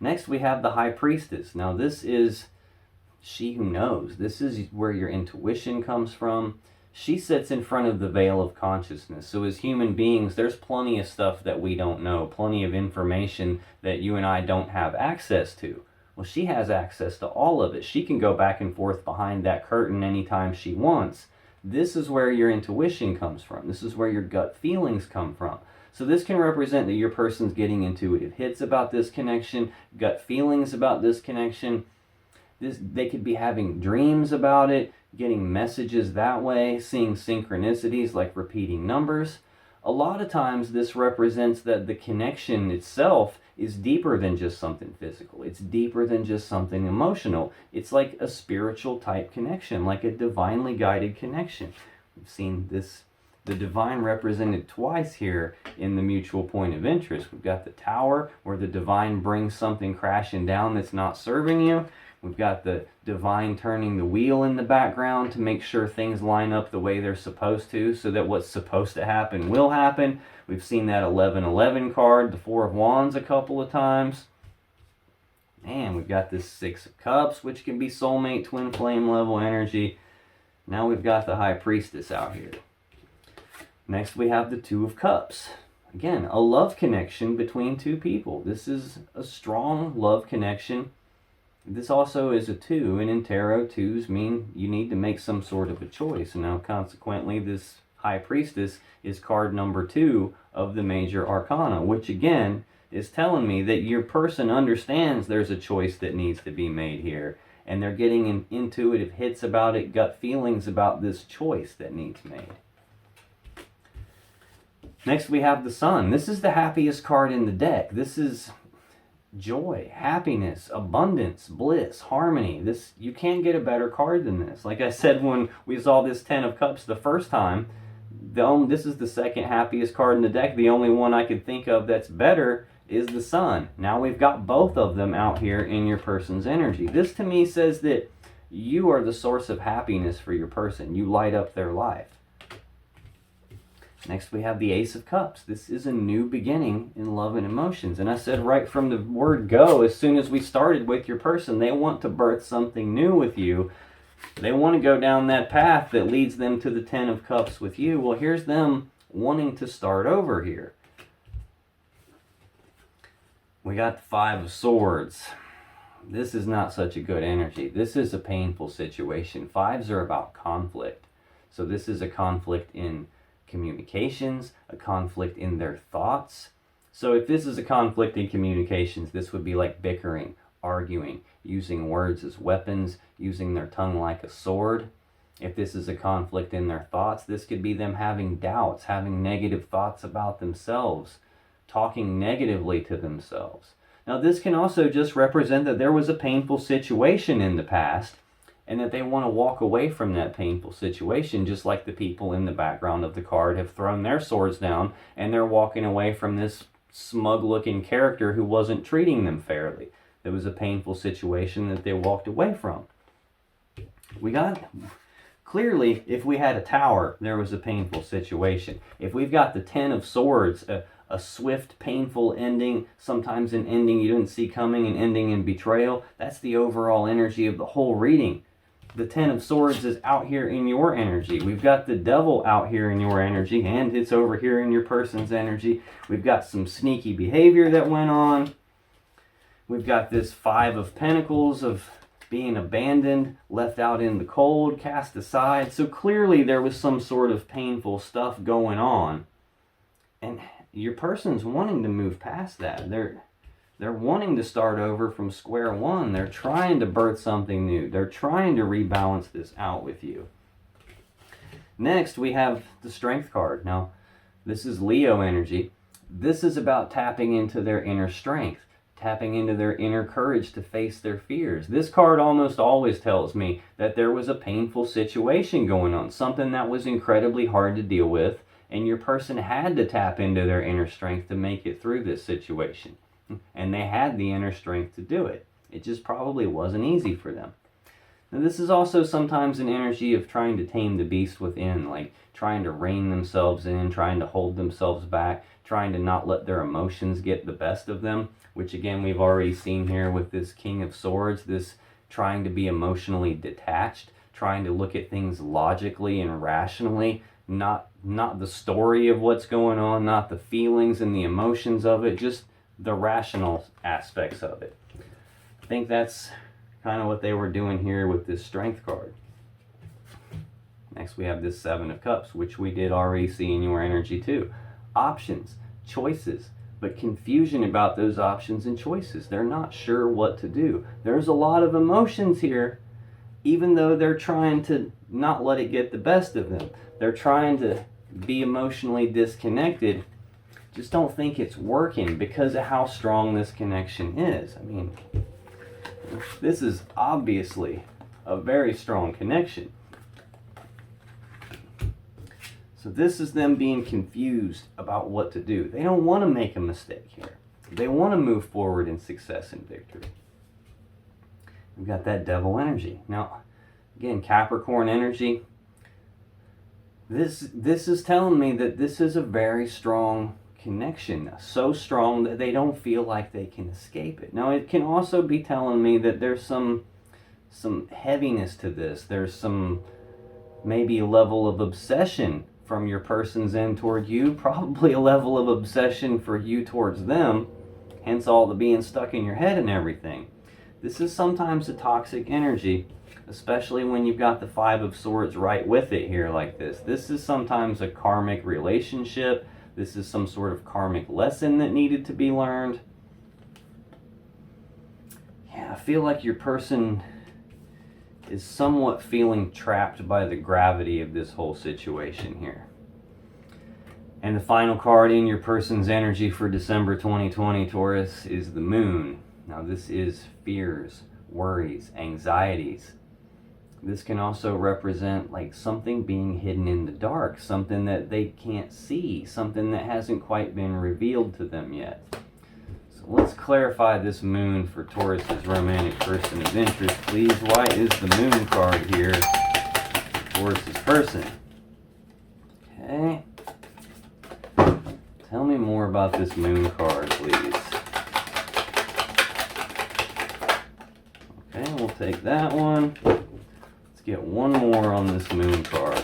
Next, we have the High Priestess. Now, this is she who knows. This is where your intuition comes from. She sits in front of the veil of consciousness. So as human beings, there's plenty of stuff that we don't know, plenty of information that you and I don't have access to. Well, she has access to all of it. She can go back and forth behind that curtain anytime she wants. This is where your intuition comes from. This is where your gut feelings come from. So this can represent that your person's getting intuitive hits about this connection, gut feelings about this connection. They could be having dreams about it, getting messages that way, seeing synchronicities like repeating numbers. A lot of times this represents that the connection itself is deeper than just something physical. It's deeper than just something emotional. It's like a spiritual type connection, like a divinely guided connection. We've seen this, the divine represented twice here in the mutual point of interest. We've got the Tower, where the divine brings something crashing down that's not serving you. We've got the divine turning the wheel in the background to make sure things line up the way they're supposed to, so that what's supposed to happen will happen. We've seen that 1111 card, the 4 of Wands, a couple of times. And we've got this 6 of Cups, which can be soulmate, twin flame level energy. Now we've got the High Priestess out here. Next we have the 2 of Cups. Again, a love connection between two people. This is a strong love connection. This also is a 2, and in tarot, 2s mean you need to make some sort of a choice. Now, consequently, this High Priestess is card number 2 of the major arcana, which again is telling me that your person understands there's a choice that needs to be made here, and they're getting intuitive hits about it, gut feelings about this choice that needs made. Next, we have the Sun. This is the happiest card in the deck. This is joy, happiness, abundance, bliss, harmony. This, you can't get a better card than this. Like I said when we saw this 10 of Cups the first time, this is the second happiest card in the deck. The only one I could think of that's better is the Sun. Now we've got both of them out here in your person's energy. This to me says that you are the source of happiness for your person. You light up their life. Next we have the Ace of Cups. This is a new beginning in love and emotions. And I said right from the word go, as soon as we started with your person, they want to birth something new with you. They want to go down that path that leads them to the 10 of Cups with you. Well, here's them wanting to start over here. We got the 5 of Swords. This is not such a good energy. This is a painful situation. 5s are about conflict. So this is a conflict in communications, a conflict in their thoughts. So if this is a conflict in communications, this would be like bickering, arguing, using words as weapons, using their tongue like a sword. If this is a conflict in their thoughts, this could be them having doubts, having negative thoughts about themselves, talking negatively to themselves. Now this can also just represent that there was a painful situation in the past and that they want to walk away from that painful situation, just like the people in the background of the card have thrown their swords down and they're walking away from this smug-looking character who wasn't treating them fairly. There was a painful situation that they walked away from. We got, clearly, if we had a Tower, there was a painful situation. If we've got the 10 of Swords, a swift, painful ending, sometimes an ending you didn't see coming, an ending in betrayal, that's the overall energy of the whole reading. The 10 of Swords is out here in your energy. We've got the Devil out here in your energy, and it's over here in your person's energy. We've got some sneaky behavior that went on. We've got this 5 of Pentacles of being abandoned, left out in the cold, cast aside. So clearly there was some sort of painful stuff going on. And your person's wanting to move past that. They're wanting to start over from square one. They're trying to birth something new. They're trying to rebalance this out with you. Next, we have the Strength card. Now, this is Leo energy. This is about tapping into their inner strength, tapping into their inner courage to face their fears. This card almost always tells me that there was a painful situation going on, something that was incredibly hard to deal with, and your person had to tap into their inner strength to make it through this situation. And they had the inner strength to do it. It just probably wasn't easy for them. Now, this is also sometimes an energy of trying to tame the beast within, like trying to rein themselves in, trying to hold themselves back, trying to not let their emotions get the best of them, which again we've already seen here with this King of Swords, this trying to be emotionally detached, trying to look at things logically and rationally, not the story of what's going on, not the feelings and the emotions of it, just the rational aspects of it. I think that's kind of what they were doing here with this Strength card. Next we have this 7 of Cups, which we did already see in your energy too. Options, choices, but confusion about those options and choices. They're not sure what to do. There's a lot of emotions here, even though they're trying to not let it get the best of them. They're trying to be emotionally disconnected. Just don't think it's working because of how strong this connection is. I mean, this is obviously a very strong connection. So this is them being confused about what to do. They don't want to make a mistake here. They want to move forward in success and victory. We've got that Devil energy. Now, again, Capricorn energy. This is telling me that this is a very strong connection, so strong that they don't feel like they can escape it. Now, it can also be telling me that there's some heaviness to this. There's some maybe a level of obsession from your person's end toward you, probably a level of obsession for you towards them, hence all the being stuck in your head and everything. This is sometimes a toxic energy, especially when you've got the 5 of Swords right with it here like this. This is sometimes a karmic relationship. This is some sort of karmic lesson that needed to be learned. Yeah, I feel like your person is somewhat feeling trapped by the gravity of this whole situation here. And the final card in your person's energy for December 2020, Taurus, is the Moon. Now this is fears, worries, anxieties. This can also represent like something being hidden in the dark, something that they can't see, something that hasn't quite been revealed to them yet. So let's clarify this Moon for Taurus's romantic person of interest, please. Why is the Moon card here for Taurus's person? Okay. Tell me more about this Moon card, please. Okay, we'll take that one. Let's get one more on this Moon card.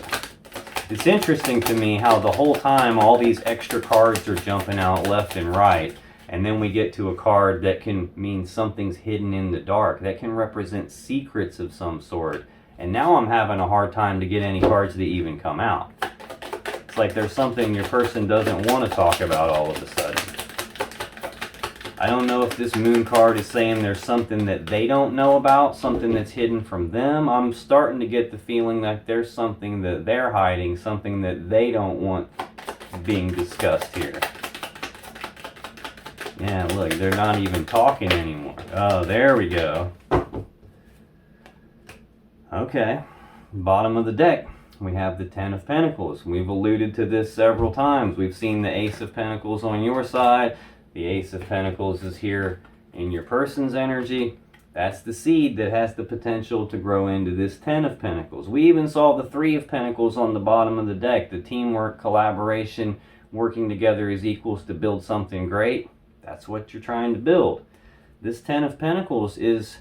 It's interesting to me how the whole time all these extra cards are jumping out left and right, and then we get to a card that can mean something's hidden in the dark, that can represent secrets of some sort, and now I'm having a hard time to get any cards that even come out. It's like there's something your person doesn't want to talk about all of a sudden. I don't know if this Moon card is saying there's something that they don't know about, something that's hidden from them. I'm starting to get the feeling that there's something that they're hiding, something that they don't want being discussed here. Yeah, look, they're not even talking anymore. Oh, there we go. Okay, bottom of the deck. We have the Ten of Pentacles. We've alluded to this several times. We've seen the Ace of Pentacles on your side. The Ace of Pentacles is here in your person's energy. That's the seed that has the potential to grow into this Ten of Pentacles. We even saw the Three of Pentacles on the bottom of the deck. The teamwork, collaboration, working together as equals to build something great. That's what you're trying to build. This Ten of Pentacles is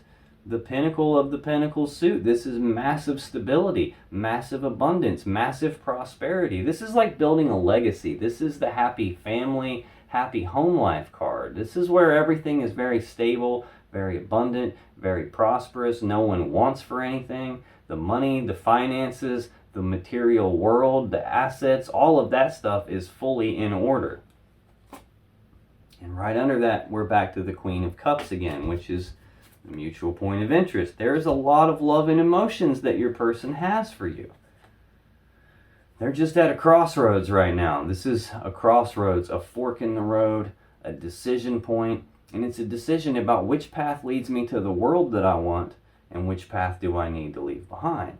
the pinnacle of the Pentacle suit. This is massive stability, massive abundance, massive prosperity. This is like building a legacy. This is the happy family, happy home life card. This is where everything is very stable, very abundant, very prosperous. No one wants for anything. The money, the finances, the material world, the assets, all of that stuff is fully in order. And right under that, we're back to the Queen of Cups again, which is the mutual point of interest. There's a lot of love and emotions that your person has for you. They're just at a crossroads right now. This is a crossroads, a fork in the road, a decision point, and it's a decision about which path leads me to the world that I want and which path do I need to leave behind.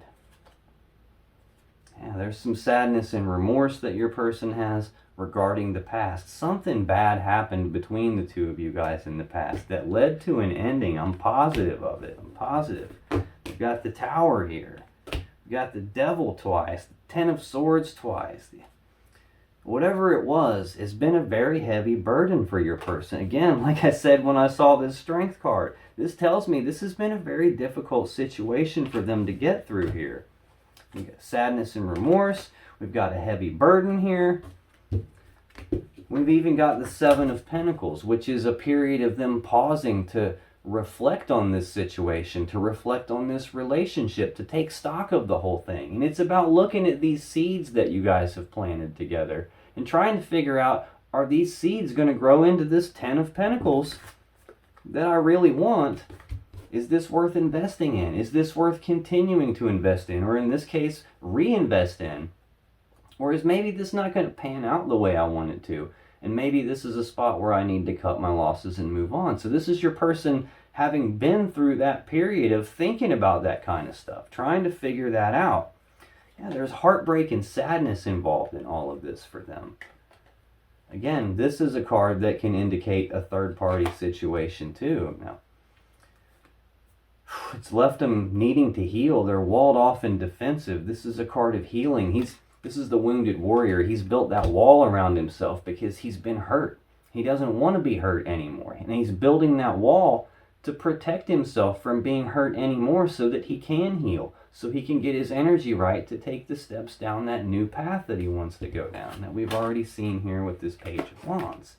Yeah, there's some sadness and remorse that your person has regarding the past. Something bad happened between the two of you guys in the past that led to an ending. I'm positive of it. I'm positive. We've got the Tower here. We've got the Devil twice. The Ten of Swords twice. Whatever it was, has been a very heavy burden for your person. Again, like I said when I saw this Strength card, this tells me this has been a very difficult situation for them to get through here. We've got sadness and remorse. We've got a heavy burden here. We've even got the Seven of Pentacles, which is a period of them pausing to reflect on this situation, to reflect on this relationship, to take stock of the whole thing. And it's about looking at these seeds that you guys have planted together and trying to figure out, are these seeds going to grow into this Ten of Pentacles that I really want? Is this worth investing in? Is this worth continuing to invest in? Or in this case, reinvest in? Or is maybe this not going to pan out the way I want it to? And maybe this is a spot where I need to cut my losses and move on. So this is your person having been through that period of thinking about that kind of stuff, trying to figure that out. Yeah, there's heartbreak and sadness involved in all of this for them. Again, this is a card that can indicate a third-party situation too. Now, it's left them needing to heal. They're walled off and defensive. This is a card of healing. This is the wounded warrior. He's built that wall around himself because he's been hurt. He doesn't want to be hurt anymore. And he's building that wall to protect himself from being hurt anymore so that he can heal, so he can get his energy right to take the steps down that new path that he wants to go down, that we've already seen here with this Page of Wands.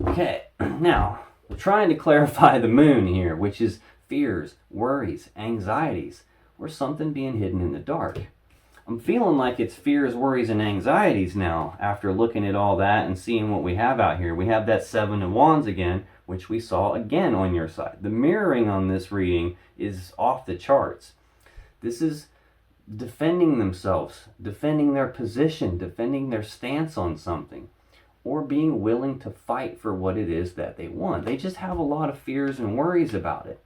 Okay, now, we're trying to clarify the Moon here, which is fears, worries, anxieties, or something being hidden in the dark. I'm feeling like it's fears, worries, and anxieties now after looking at all that and seeing what we have out here. We have that Seven of Wands again, which we saw again on your side. The mirroring on this reading is off the charts. This is defending themselves, defending their position, defending their stance on something, or being willing to fight for what it is that they want. They just have a lot of fears and worries about it.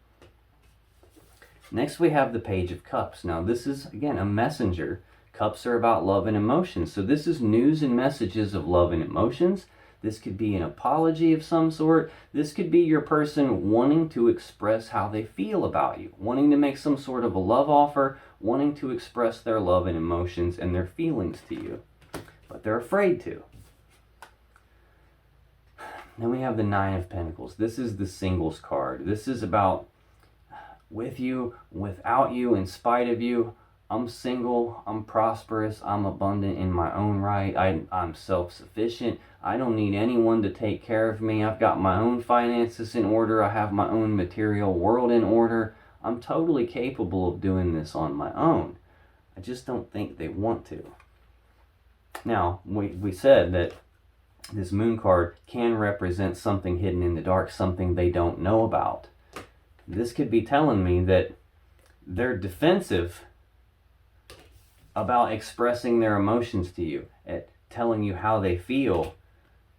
Next, we have the Page of Cups. Now, this is, again, a messenger. Cups are about love and emotions. So this is news and messages of love and emotions. This could be an apology of some sort. This could be your person wanting to express how they feel about you, wanting to make some sort of a love offer, wanting to express their love and emotions and their feelings to you, but they're afraid to. Then we have the Nine of Pentacles. This is the singles card. This is about with you, without you, in spite of you. I'm single, I'm prosperous, I'm abundant in my own right, I'm self-sufficient, I don't need anyone to take care of me, I've got my own finances in order, I have my own material world in order, I'm totally capable of doing this on my own. I just don't think they want to. Now, we said that this moon card can represent something hidden in the dark, something they don't know about. This could be telling me that they're defensive about expressing their emotions to you, at telling you how they feel,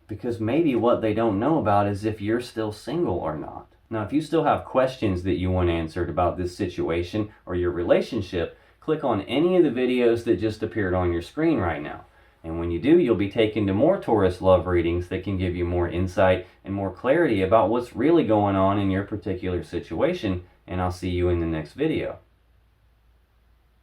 because maybe what they don't know about is if you're still single or not. Now, if you still have questions that you want answered about this situation or your relationship, click on any of the videos that just appeared on your screen right now. And when you do, you'll be taken to more Taurus love readings that can give you more insight and more clarity about what's really going on in your particular situation. And I'll see you in the next video.